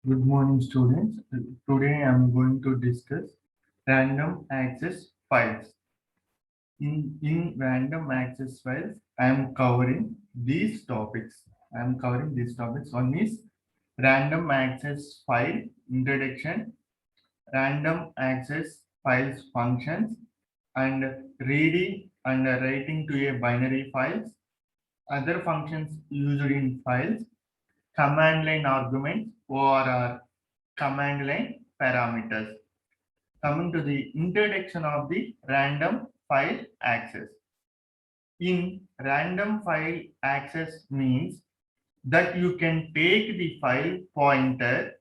Good morning, students. Today I am going to discuss random access files. In random access files, I am covering these topics. One is random access file introduction, random access files functions, and reading and writing to a binary files, other functions used in files, command line arguments, or command line parameters. Coming to the introduction of the random file access. In random file access means that you can take the file pointer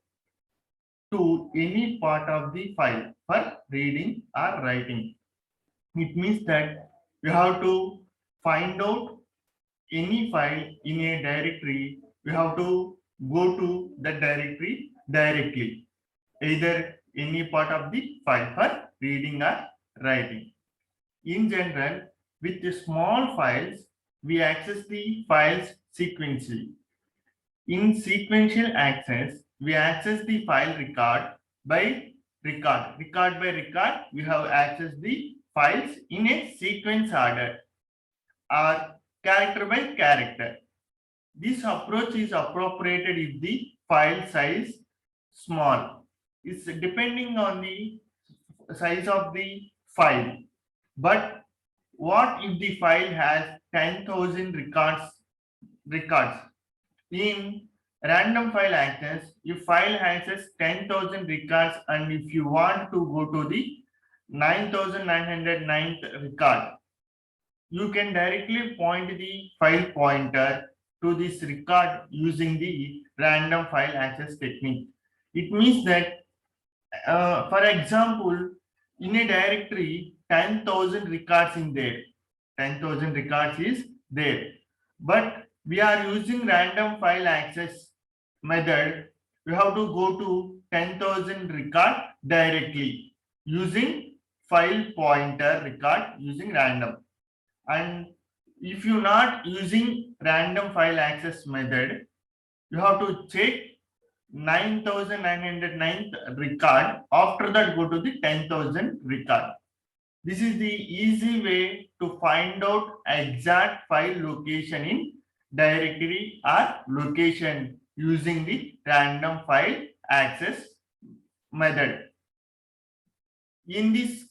to any part of the file for reading or writing. It means that you have to find out any file in a directory, you have to go to the directory directly, either any part of the file for reading or writing. In general, with the small files, we access the files sequentially. In sequential access, we access the file record by record. Record by record, we have accessed the files in a sequence order or character by character. This approach is appropriated if the file size small. It's depending on the size of the file. But what if the file has 10,000 records? In random file access, if file has 10,000 records and if you want to go to the 9,909th record, you can directly point the file pointer to this record using the random file access technique. It means that, for example, in a directory, 10,000 records in there. 10,000 records is there. But we are using random file access method. We have to go to 10,000 record directly using file pointer record using random. And if you're not using random file access method, you have to check 9,909th record. After that, go to the 10,000 record. This is the easy way to find out exact file location in directory or location using the random file access method. In this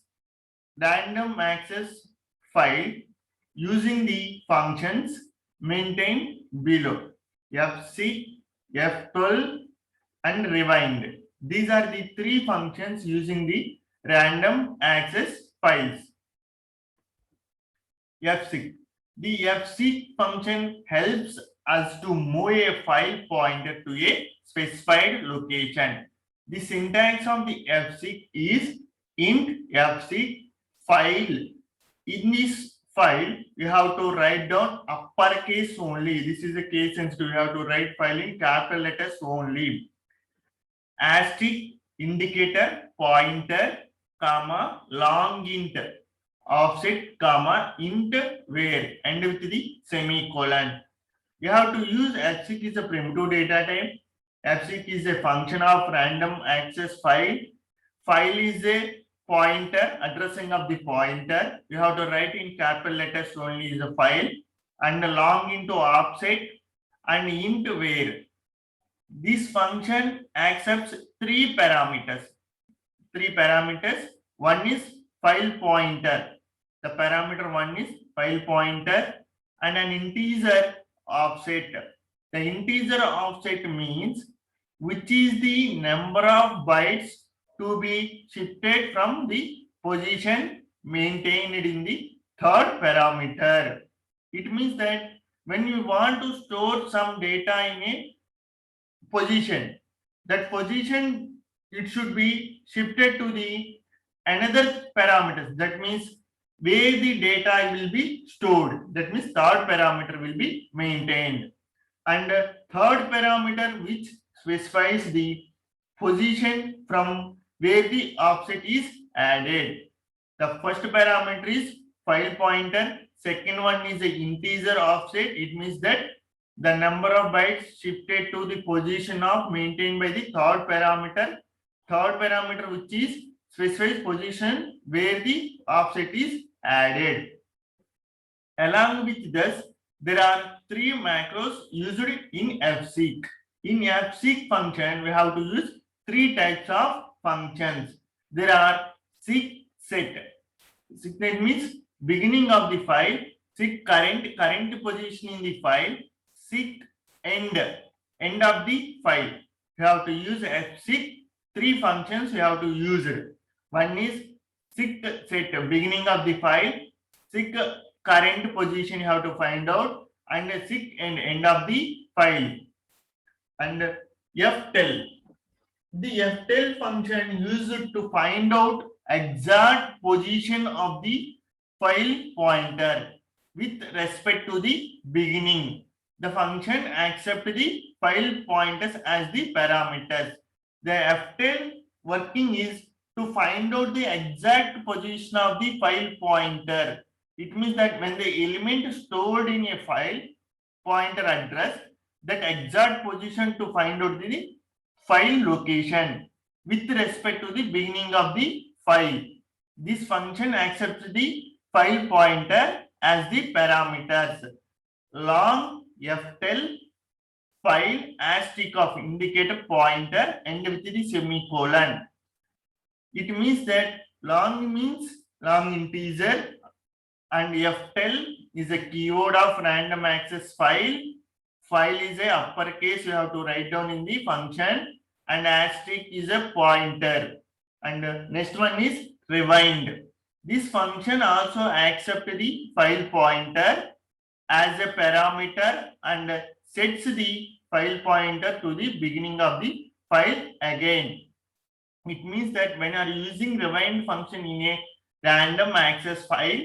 random access file, using the functions maintained below, fseek, f12, and rewind. These are the three functions using the random access files. fseek. The fseek function helps us to move a file pointer to a specified location. The syntax of the fseek is int fseek file. In this file, you have to write down uppercase only. This is a case sensitive. You have to write file in capital letters only. Asterisk, indicator, pointer, comma, long int, offset, comma, int, where, and with the semicolon. You have to use fseek is a primitive data type. fseek is a function of random access file. File is a pointer, addressing of the pointer. You have to write in capital letters only is a file, and long into offset and int where. This function accepts three parameters. One is file pointer. The parameter one is file pointer and an integer offset. The integer offset means which is the number of bytes to be shifted from the position maintained in the third parameter. It means that when you want to store some data in a position, that position it should be shifted to the another parameters. That means where the data will be stored. That means third parameter will be maintained. And third parameter which specifies the position from where the offset is added. The first parameter is file pointer. Second one is the integer offset. It means that the number of bytes shifted to the position of maintained by the third parameter. Third parameter which is specifies position where the offset is added. Along with this, there are three macros used in fseek. In fseek function, we have to use three types of functions. There are seek set. Seek set means beginning of the file, seek current position in the file, seek end of the file. You have to use fseek. Three functions you have to use it. One is seek set beginning of the file, seek current position you have to find out, and seek and end of the file. And ftel, the ftel function used to find out exact position of the file pointer with respect to the beginning. The function accepts the file pointers as the parameters. The ftel working is to find out the exact position of the file pointer. It means that when the element stored in a file pointer address, that exact position to find out the file location with respect to the beginning of the file. This function accepts the file pointer as the parameters. Long ftel file asterisk of indicate pointer and with the semicolon. It means that long means long integer, and ftel is a keyword of random access file. File is a uppercase, you have to write down in the function, and asterisk is a pointer. And next one is rewind. This function also accepts the file pointer as a parameter and sets the file pointer to the beginning of the file again. It means that when you are using rewind function in a random access file,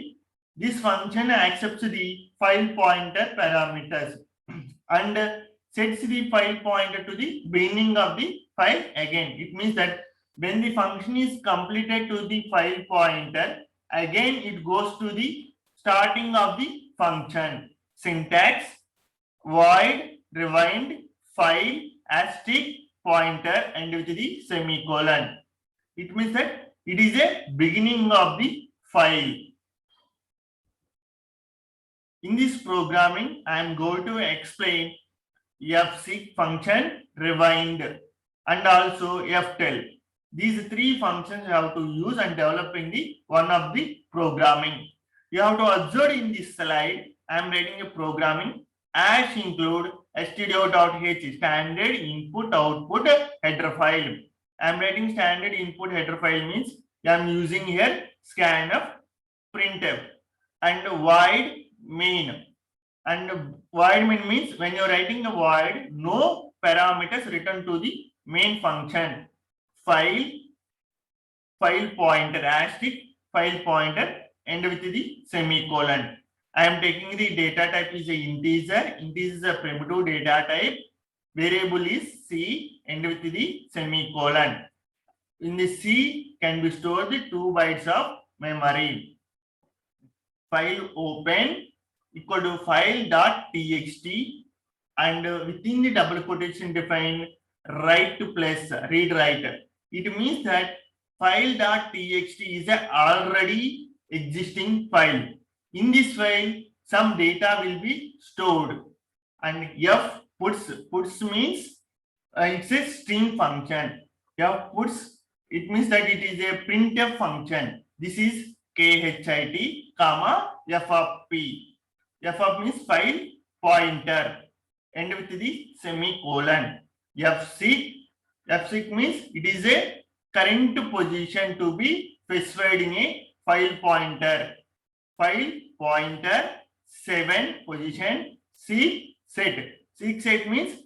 this function accepts the file pointer parameters and sets the file pointer to the beginning of the file again. It means that when the function is completed to the file pointer, again it goes to the starting of the function. Syntax: void rewind file asterisk pointer and with the semicolon. It means that it is a beginning of the file. In this programming, I am going to explain fseek function, rewind, and also ftel. These three functions you have to use and develop in the one of the programming. You have to observe in this slide, I am writing a programming as include stdio.h standard input output header file. I am writing standard input header file means I am using here scanf, printf, and void main. And void main means when you are writing the void, no parameters return to the main function. File pointer asterisk file pointer and with the semicolon. I am taking the data type is a integer. Integer is a primitive data type. Variable is C and with the semicolon. In the C can be stored the 2 bytes of memory. File open equal to file.txt and within the double quotation define write to plus read write. It means that file.txt is a already existing file. In this file, some data will be stored, and f puts means it's a string function. F puts, it means that it is a printf function. This is khit comma f of p. F of means file pointer and with the semicolon. Fseek means it is a current position to be specified in a file pointer. File pointer 7 position seek set. Seek set means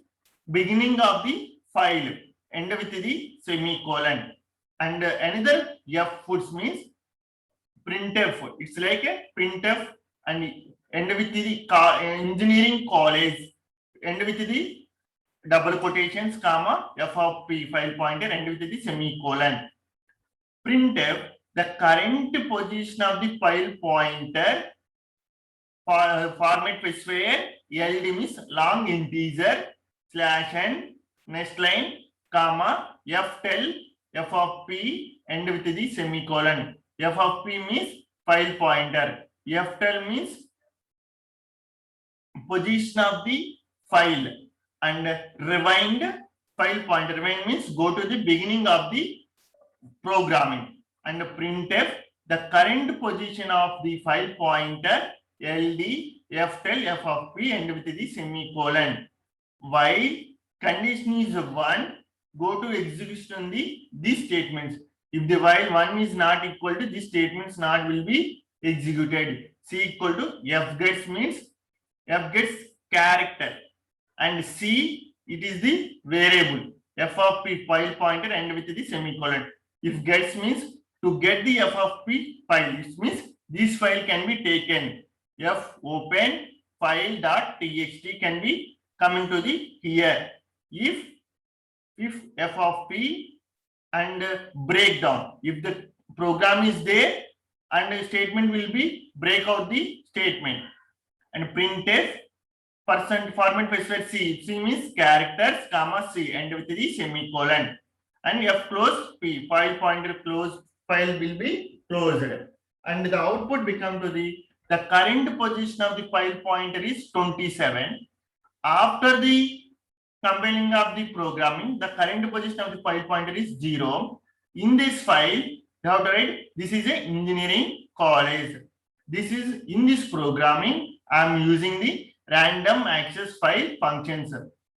beginning of the file and with the semicolon. And another f puts means printf. It's like a printf and with the engineering college and with the double quotations comma f of p file pointer and with the semicolon. Printf the current position of the file pointer format specifier LD means long integer slash n, next line, comma, ftell, f of p, end with the semicolon. F of p means file pointer. Ftell means position of the file, and rewind file pointer. Rewind means go to the beginning of the programming, and printf the current position of the file pointer LD ftell f of p and with the semicolon. While condition is 1, go to execution these statements. If the while 1 is not equal to, these statements not will be executed. C equal to f gets means f gets character, and C it is the variable f of p file pointer and with the semicolon. If gets means to get the f of p file, it means this file can be taken. F open file dot txt can be coming to the here. If f of p and breakdown, if the program is there and a statement will be break out the statement, and printf percent format specified C means characters comma C and with the semicolon, and f close p file pointer close file will be closed, and the output become to the current position of the file pointer is 27. After the compiling of the programming, the current position of the file pointer is 0. In this file, you have to write this is a engineering college. This is in this programming I am using the random access file functions.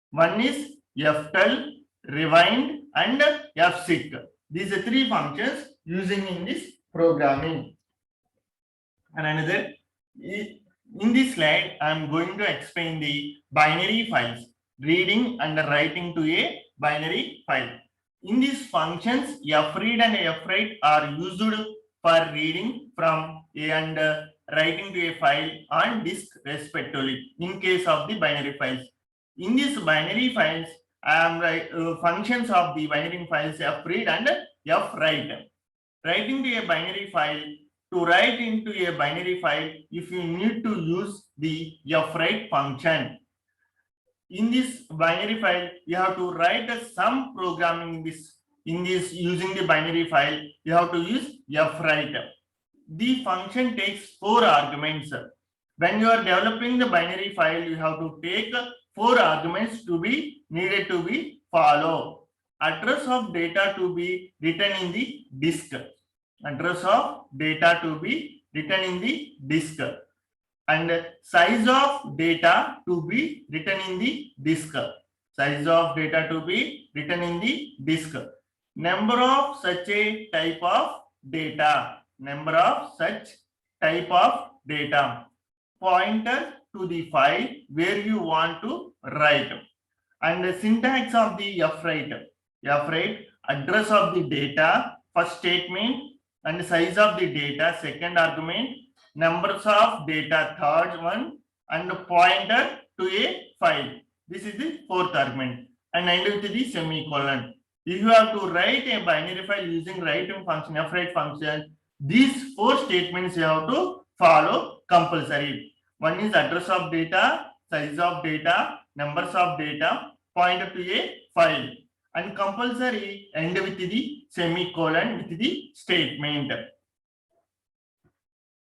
One is ftell, rewind, and fseek. These are 3 functions using in this programming. And another, in this slide, I am going to explain the binary files, reading and writing to a binary file. In these functions, fread and fwrite are used for reading from and writing to a file on disk respectively in case of the binary files. In these binary files, I am functions of the binary files fread and fwrite. Writing to a binary file, to write into a binary file, if you need to use the fwrite function. In this binary file, you have to write some programming in this using the binary file. You have to use fwrite. The function takes 4 arguments. When you are developing the binary file, you have to take 4 arguments to be needed to be follow. Address of data to be written in the disk. Address of data to be written in the disk. And size of data to be written in the disk. Size of data to be written in the disk. Number of such a type of data. Number of such type of data. Pointer to the file where you want to write. And the syntax of the fwrite. Fwrite, address of the data, first statement, and size of the data, second argument, numbers of data, third one, and pointer to a file. This is the 4th argument, and end with the semicolon. If you have to write a binary file using writing function, fwrite function, these 4 statements you have to follow compulsory. One is address of data, size of data, numbers of data, pointer to a file, and compulsory end with the semicolon with the statement.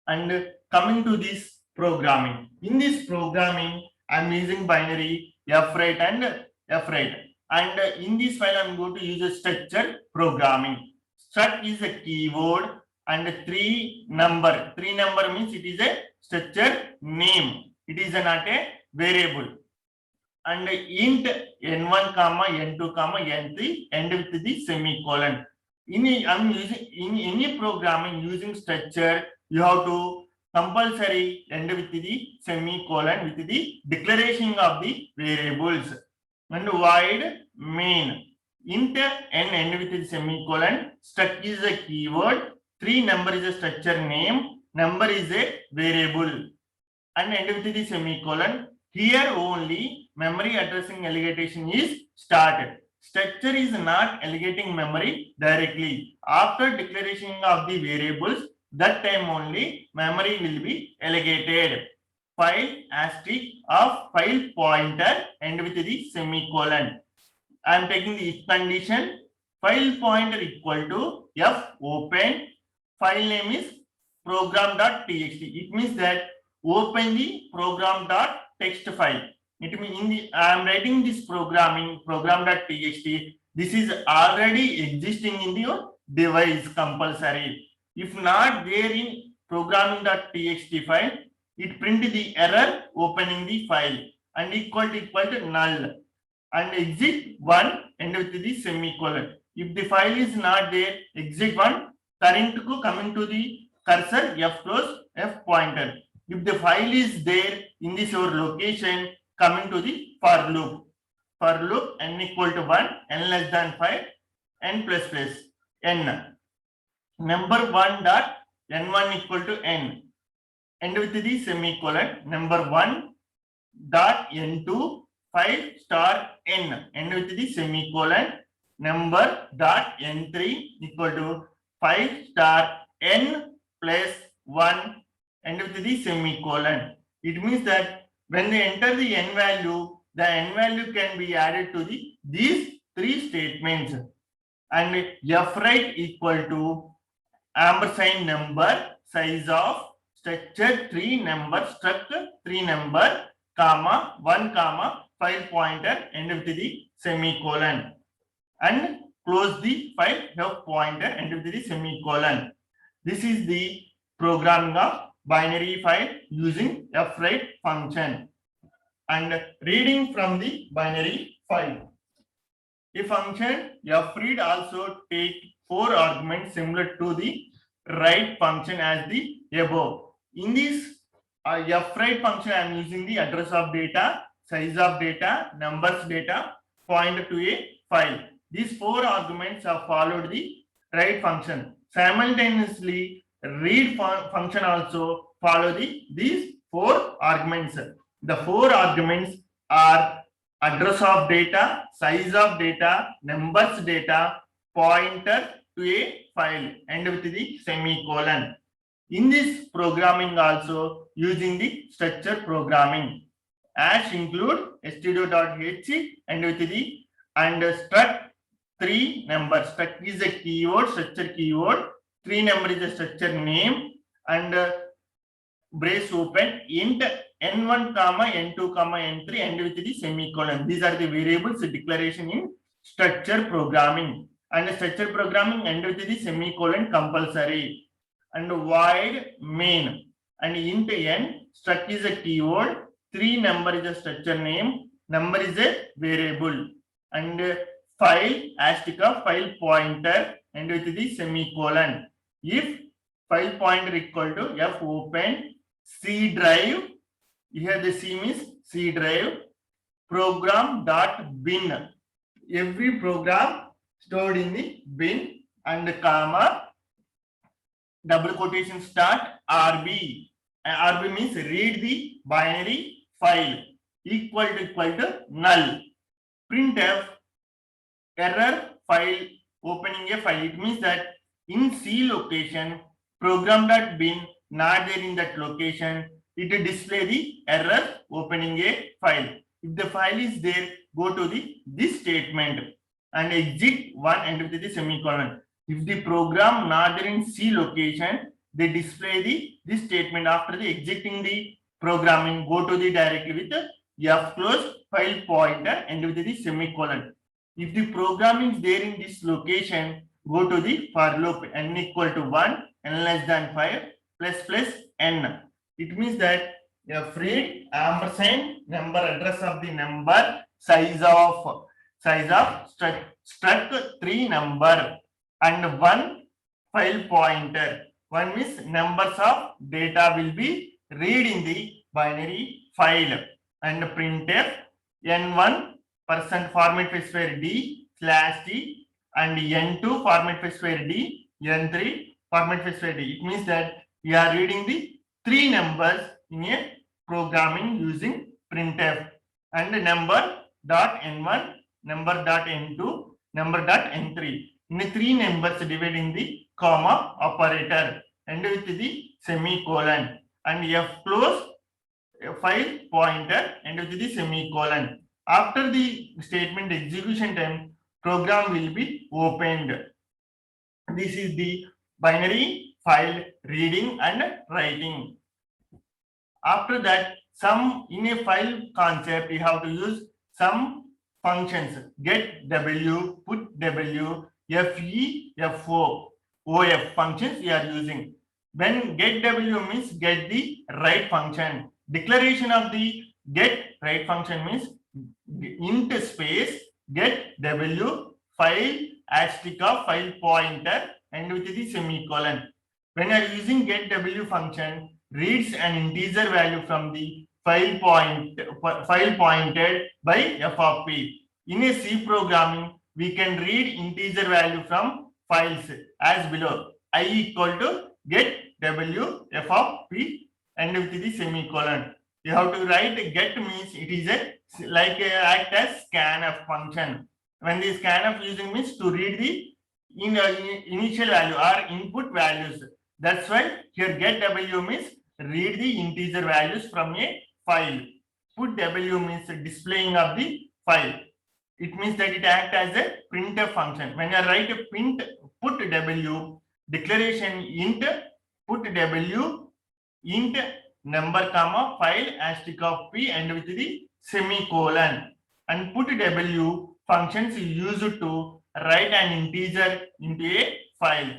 And coming to this programming, in this programming I am using binary fwrite and fwrite, and in this file I am going to use a structured programming. Struct is a keyword, and 3 number means it is a structured name, it is not a variable, and int n1 comma n2 comma n3 end with the semicolon. In any programming using structure, you have to compulsory end with the semicolon with the declaration of the variables. And void main, int n end with the semicolon, struct is a keyword, 3 number is a structure name, number is a variable, and end with the semicolon. Here only memory addressing allocation is started. Structure is not allocating memory directly. After declaration of the variables, that time only memory will be allocated. file asterisk of file pointer and with the semicolon. I am taking the if condition. File pointer equal to f open. File name is program.txt. It means that open the program.txt file. It means I am writing this program in program.txt. This is already existing in your device compulsory. If not there in programming.txt file, it print the error opening the file and equal to null and exit one and with the semicolon. If the file is not there, exit one, current to coming to the cursor f close f pointer. If the file is there in this your location, coming to the for loop. For loop n equal to 1, n less than 5, n plus plus n. Number 1 dot n1 equal to n. And with the semicolon, number 1 dot n2 5 star n and with the semicolon, number dot n3 equal to 5 star n plus 1 and with the semicolon. It means that when they enter the n value can be added to these three statements. And f right equal to ampersand number size of structure 3 number struct 3 number comma 1 comma file pointer and with the semicolon and close the file f pointer and with the semicolon. This is the programming of binary file using fwrite function and reading from the binary file. A function fread also take 4 arguments similar to the write function as the above. In this fwrite function, I am using the address of data, size of data, numbers data, pointer to a file. These 4 arguments have followed the write function. Simultaneously, read function also follow these 4 arguments. The 4 arguments are address of data, size of data, numbers data, pointer to a file and with the semicolon. In this programming also using the structure programming. As include stdio.h and with the and struct 3 number. Struct is a keyword, structure keyword. 3 number is a structure name and brace open int n1 comma n2 comma n3 and with the semicolon. These are the variables declaration in structure programming and structure programming and with the semicolon compulsory and void main and int n. Struct is a keyword, 3 number is a structure name, number is a variable and file asterisk of file pointer and with the semicolon. If file pointer equal to f open C drive, here the C means C drive, program.bin. Every program stored in the bin and comma, double quotation start RB. And RB means read the binary file equal to null. Printf error file opening a file. It means that in C location, program.bin not there in that location, it will display the error opening a file. If the file is there, go to this statement and exit one and with the semicolon. If the program not there in C location, they display this statement after the exiting the programming, go to the directly with the f close file pointer and with the semicolon. If the program is there in this location, go to the for loop n equal to 1, n less than 5 plus n. It means that fread ampersand number address of the number size of struct 3 number and 1 file pointer. 1 means numbers of data will be read in the binary file and printf n1 format specifier d /t and n2 format specifier d, n3 format specifier d. It means that we are reading the 3 numbers in a programming using printf and number dot n1, number dot n2, number dot n3. In the 3 numbers dividing the comma operator and with the semicolon and f close file pointer and with the semicolon. After the statement execution time, program will be opened. This is the binary file reading and writing. After that, in a file concept, you have to use some functions. Get W, put W, FE, FO, OF functions we are using. When get W means get the right function. Declaration of the get right function means int space get W file asterisk of file pointer and with the semicolon. When you are using get W function, reads an integer value from the file pointed by f of p. In a C programming, we can read integer value from files as below. I equal to get W f of p and with the semicolon. You have to write get means it is act as scanf function. When the scanf using means to read the initial value or input values. That's why here get W means read the integer values from a file. Put W means displaying of the file. It means that it acts as a printf function. When you write a put W, declaration int, put W, int number comma file asterisk of p and with the semicolon. And put W functions used to write an integer into a file.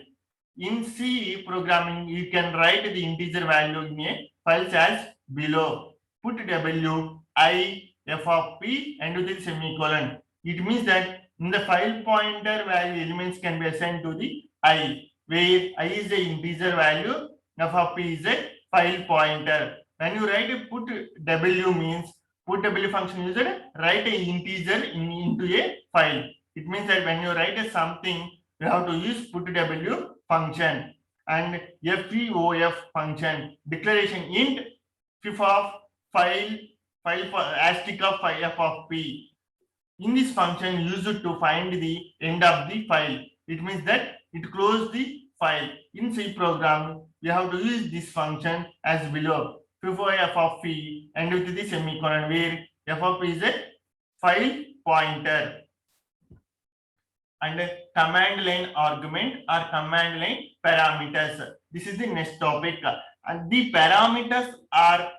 In C programming, you can write the integer value in a files as below. Put W, I, f of p and with the semicolon. It means that in the file pointer value elements can be assigned to the I, where I is the integer value, f of p is a file pointer. When you write a put W means put W function used, write a integer into a file. It means that when you write something, you have to use put W function and FEOF function. Declaration int fif of file asterisk of f of p. In this function used to find the end of the file. It means that it closes the file. In C program, we have to use this function as below. Fif f of p and with the semicolon where f of p is a file pointer. And command line argument or command line parameters. This is the next topic. And the parameters are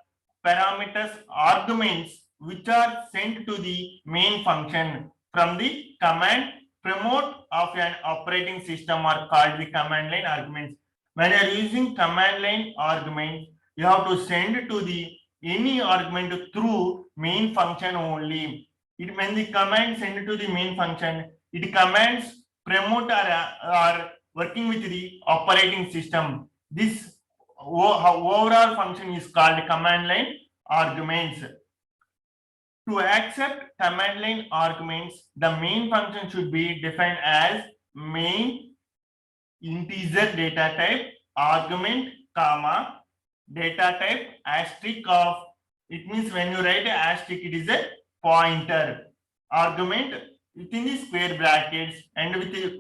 arguments which are sent to the main function from the command promote of an operating system are called the command line arguments. When you are using command line argument, you have to send to the any argument through main function only. When the command send to the main function, it commands promote or working with the operating system. This overall function is called command line arguments. To accept command line arguments, the main function should be defined as main integer data type argument comma data type asterisk of. It means when you write an asterisk, it is a pointer argument within the square brackets and with the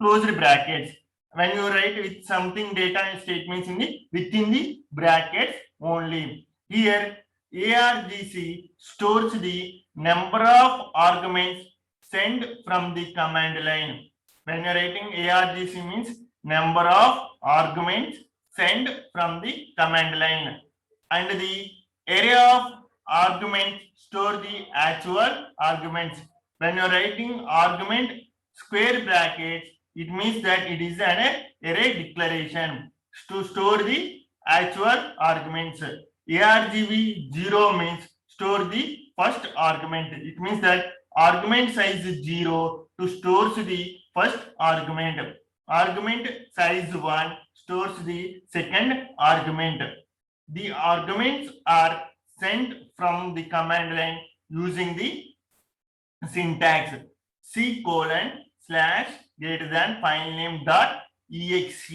closed brackets. When you write with something data statements within the brackets only. Here ARGC stores the number of arguments sent from the command line. When you are writing ARGC means number of arguments sent from the command line, and the array of arguments store the actual arguments. When you are writing argument square brackets, it means that it is an array declaration to store the actual arguments. ARGV 0 means store the first argument. It means that argument size 0 to stores the first argument. Argument size 1 stores the second argument. The arguments are sent from the command line using the syntax C:/greater than filename.exe.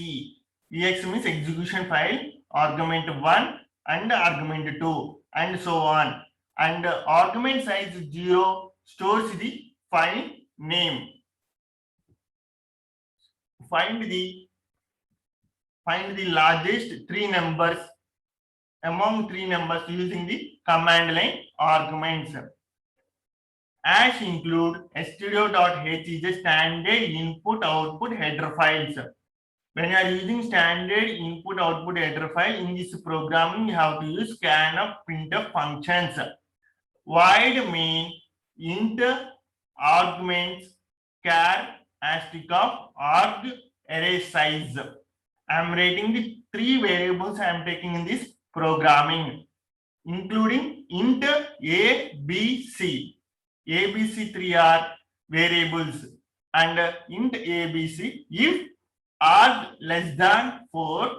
Exe means execution file, argument 1 and argument 2 and so on. And argument size 0 stores the file name. Find the largest three numbers among three numbers using the command line arguments. Ash include studio.h is a standard input output header files. When you are using standard input output header file in this programming, you have to use scanf, printf functions. Void main, int, arguments, char, asterisk of, arg, array size. I am writing the three variables I am taking in this programming, including int a, b, c. A, B, C 3 are variables, and int A, B, C. If arg less than 4,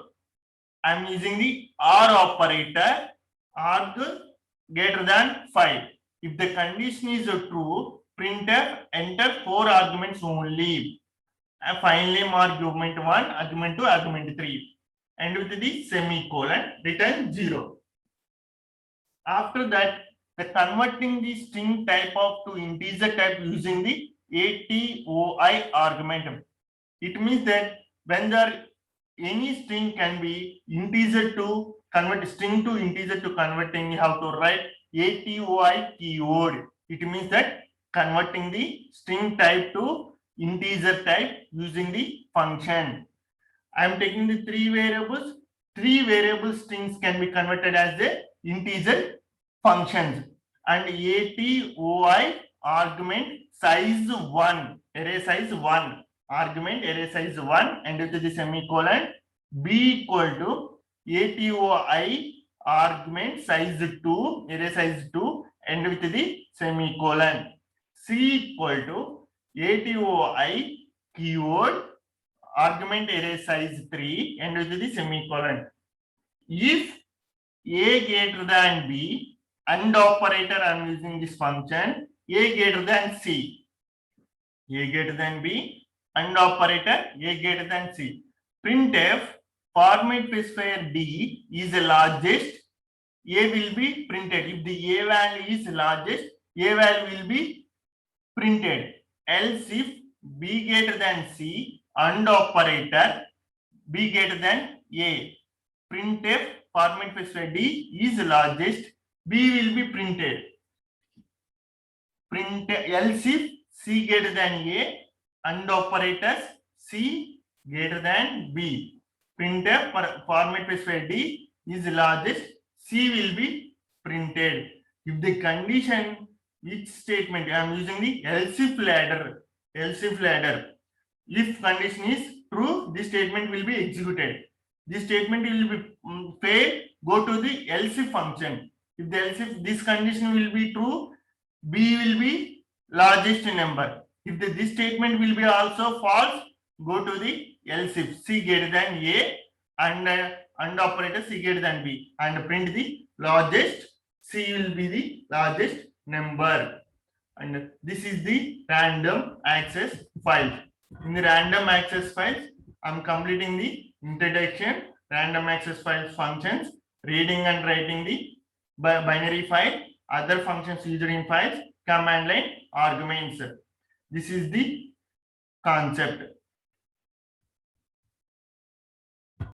I am using the OR operator, arg greater than 5. If the condition is true, printf enter 4 arguments only. And finally, argument 1, argument 2, argument 3. And with the semicolon, return 0. After that, the converting the string type of to integer type using the ATOI argument. It means that when there any string can be integer to convert string to integer to converting, you have to write ATOI keyword. It means that converting the string type to integer type using the function. I am taking the three variables. Three variable strings can be converted as the integer functions, and ATOI argument size 1, array size 1, argument array size 1, and with the semicolon, B equal to ATOI argument size 2, array size 2, and with the semicolon, C equal to ATOI keyword argument array size 3, and with the semicolon. If A greater than B, AND operator, I am using this function, A greater than C. A greater than B, AND operator, A greater than C. Printf, format specifier D is the largest, A will be printed. If the A value is largest, A value will be printed. Else if B greater than C, AND operator, B greater than A. Printf, format specifier D is largest, B will be printed. Else if C greater than A, AND operators, C greater than B. Printf, format specifier D is largest, C will be printed. If the condition, each statement, I am using the else if ladder. Else if ladder. If condition is true, this statement will be executed. This statement will be failed, go to the else if function. If the else if this condition will be true, B will be largest number. If this statement will be also false, go to the else if C greater than A, and operator C greater than B, and print the largest. C will be the largest number. And this is the random access file. In the random access files, I am completing the introduction, random access files functions, reading and writing the binary file, other functions used in files, command line arguments. This is the concept.